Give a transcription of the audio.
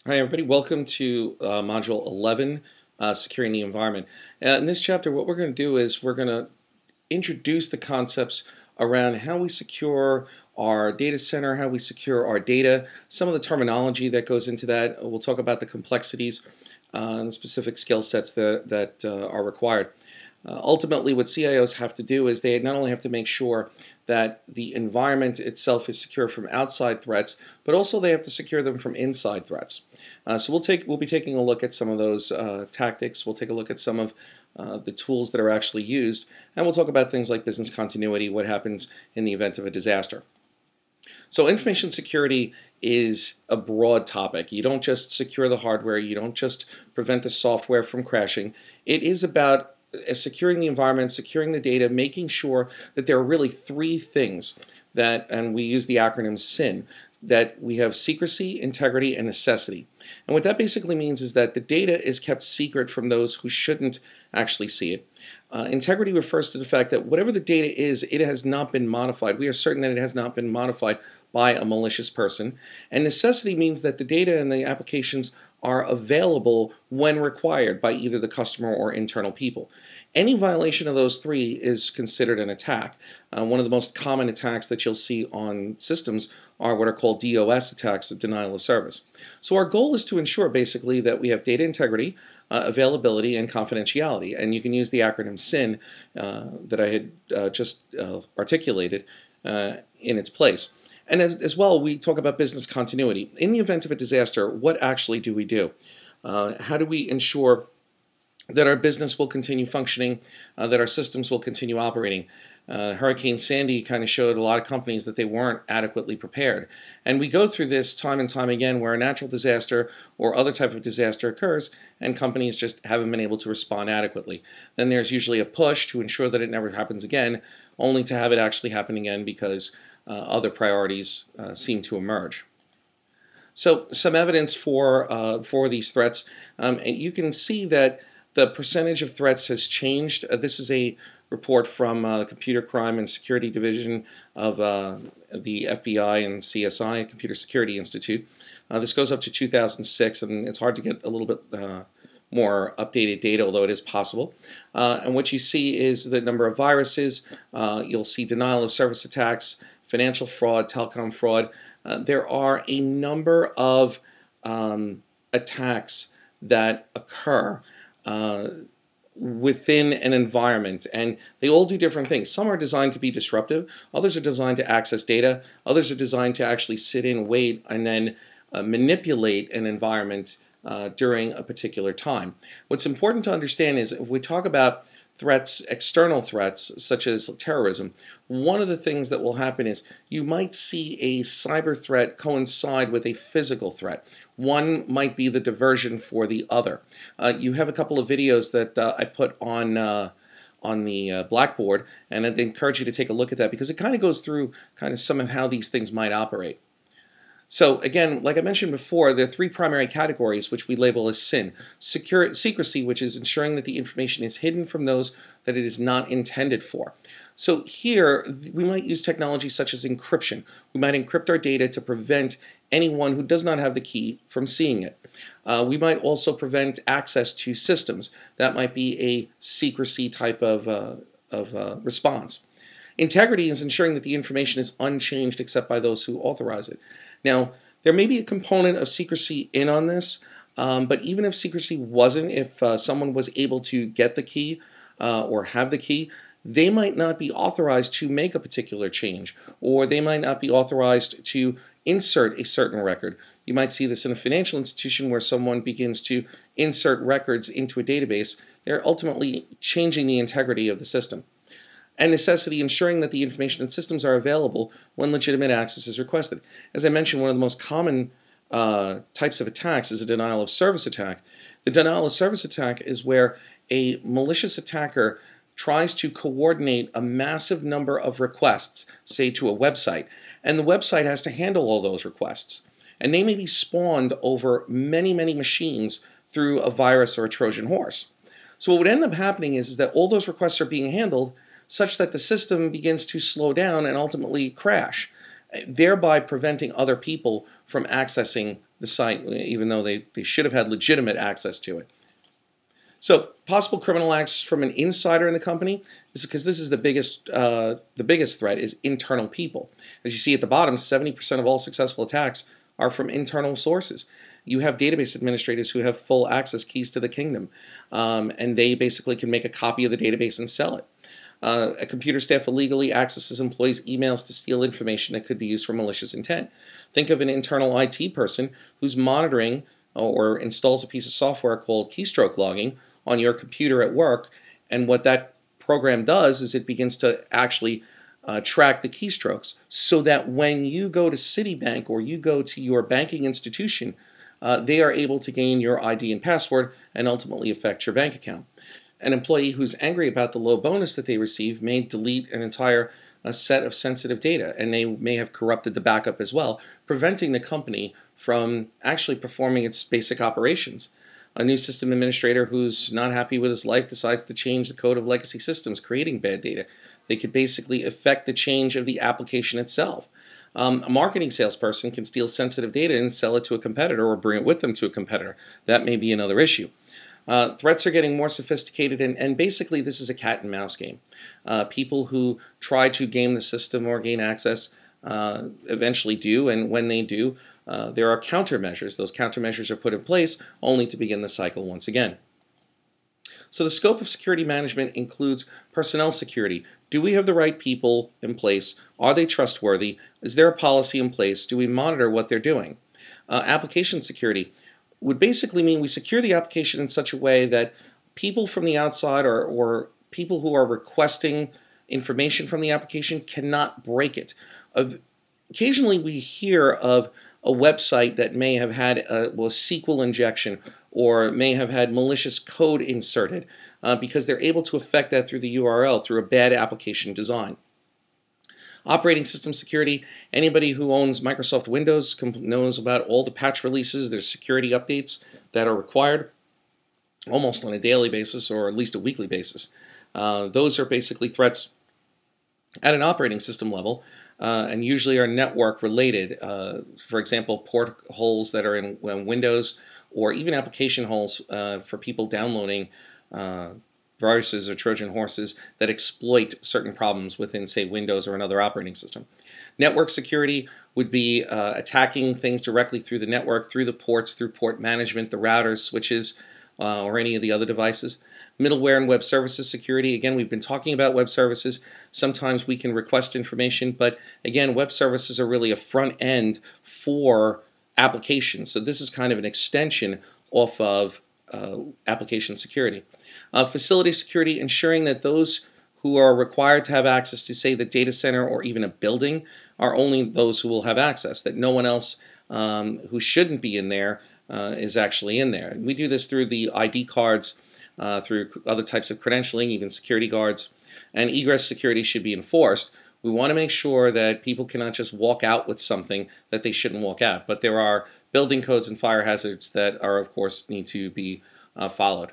Hi everybody, welcome to Module 11, Securing the Environment. In this chapter, what we're going to do is we're going to introduce the concepts around how we secure our data center, how we secure our data, some of the terminology that goes into that. We'll talk about the complexities and the specific skill sets that are required. Ultimately, what CIOs have to do is they not only have to make sure that the environment itself is secure from outside threats, but also they have to secure them from inside threats. So we'll be taking a look at some of those tactics. We'll take a look at some of the tools that are actually used, and we'll talk about things like business continuity, what happens in the event of a disaster. So information security is a broad topic. You don't just secure the hardware, you don't just prevent the software from crashing. It is about securing the environment, securing the data, making sure that there are really three things that, and we use the acronym SIN, that we have secrecy, integrity, and necessity. And what that basically means is that the data is kept secret from those who shouldn't actually see it. Integrity refers to the fact that whatever the data is, it has not been modified. We are certain that it has not been modified by a malicious person. And necessity means that the data and the applications are available when required by either the customer or internal people. Any violation of those three is considered an attack. One of the most common attacks that you'll see on systems are what are called DOS attacks, denial of service. So our goal is to ensure basically that we have data integrity, availability, and confidentiality. And you can use the acronym SIN that I had just articulated in its place. And as well, we talk about business continuity. In the event of a disaster, what actually do we do? How do we ensure that our business will continue functioning, that our systems will continue operating? Hurricane Sandy kind of showed a lot of companies that they weren't adequately prepared. And we go through this time and time again where a natural disaster or other type of disaster occurs and companies just haven't been able to respond adequately. Then there's usually a push to ensure that it never happens again, only to have it actually happen again because other priorities seem to emerge. So some evidence for these threats, and you can see that the percentage of threats has changed. This is a report from the Computer Crime and Security Division of the FBI and CSI, Computer Security Institute. This goes up to 2006, and it's hard to get a little bit more updated data, although it is possible. And what you see is the number of viruses. You'll see denial of service attacks, financial fraud, telecom fraud. There are a number of attacks that occur within an environment, and they all do different things. Some are designed to be disruptive, others are designed to access data, others are designed to actually sit in, wait, and then manipulate an environment during a particular time. What's important to understand is if we talk about threats, external threats, such as terrorism, one of the things that will happen is you might see a cyber threat coincide with a physical threat. One might be the diversion for the other. You have a couple of videos that I put on the Blackboard, and I'd encourage you to take a look at that because it kind of goes through kind of some of how these things might operate. So again, like I mentioned before, there are three primary categories which we label as SIN. Secrecy, which is ensuring that the information is hidden from those that it is not intended for. So here, we might use technology such as encryption. We might encrypt our data to prevent anyone who does not have the key from seeing it. We might also prevent access to systems. That might be a secrecy type of response. Integrity is ensuring that the information is unchanged except by those who authorize it. Now, there may be a component of secrecy in on this, but even if secrecy wasn't, if someone was able to get the key or have the key, they might not be authorized to make a particular change, or they might not be authorized to insert a certain record. You might see this in a financial institution where someone begins to insert records into a database. They're ultimately changing the integrity of the system. And necessity, ensuring that the information and systems are available when legitimate access is requested. As I mentioned, one of the most common types of attacks is a denial of service attack. The denial of service attack is where a malicious attacker tries to coordinate a massive number of requests, say to a website, and the website has to handle all those requests. And they may be spawned over many, many machines through a virus or a Trojan horse. So what would end up happening is that all those requests are being handled such that the system begins to slow down and ultimately crash, thereby preventing other people from accessing the site, even though they should have had legitimate access to it. So possible criminal acts from an insider in the company is because this is the biggest threat is internal people. As you see at the bottom, 70% of all successful attacks are from internal sources. You have database administrators who have full access keys to the kingdom, and they basically can make a copy of the database and sell it. A computer staff illegally accesses employees' emails to steal information that could be used for malicious intent. Think of an internal IT person who's monitoring or installs a piece of software called keystroke logging on your computer at work, and what that program does is it begins to actually track the keystrokes, so that when you go to Citibank or you go to your banking institution, they are able to gain your ID and password and ultimately affect your bank account. An employee who's angry about the low bonus that they receive may delete an entire set of sensitive data, and they may have corrupted the backup as well, preventing the company from actually performing its basic operations. A new system administrator who's not happy with his life decides to change the code of legacy systems, creating bad data. They could basically affect the change of the application itself. A marketing salesperson can steal sensitive data and sell it to a competitor or bring it with them to a competitor. That may be another issue. Threats are getting more sophisticated, and basically this is a cat and mouse game. People who try to game the system or gain access eventually do, and when they do, there are countermeasures. Those countermeasures are put in place only to begin the cycle once again. So the scope of security management includes personnel security. Do we have the right people in place? Are they trustworthy? Is there a policy in place? Do we monitor what they're doing? Application security would basically mean we secure the application in such a way that people from the outside or people who are requesting information from the application cannot break it. Occasionally we hear of a website that may have had a SQL injection or may have had malicious code inserted because they're able to affect that through the URL through a bad application design. Operating system security, anybody who owns Microsoft Windows knows about all the patch releases. There's security updates that are required almost on a daily basis or at least a weekly basis. Those are basically threats at an operating system level and usually are network related. For example, port holes that are in Windows, or even application holes for people downloading viruses or Trojan horses that exploit certain problems within, say, Windows or another operating system. Network security would be attacking things directly through the network, through the ports, through port management, the routers, switches, or any of the other devices. Middleware and web services security. Again, we've been talking about web services. Sometimes we can request information, but again, web services are really a front end for applications. So this is kind of an extension off of application security. Facility security, ensuring that those who are required to have access to, say, the data center or even a building are only those who will have access, that no one else who shouldn't be in there is actually in there. And we do this through the ID cards, through other types of credentialing, even security guards. And egress security should be enforced. We want to make sure that people cannot just walk out with something that they shouldn't walk out. But there are building codes and fire hazards that are, of course, need to be followed.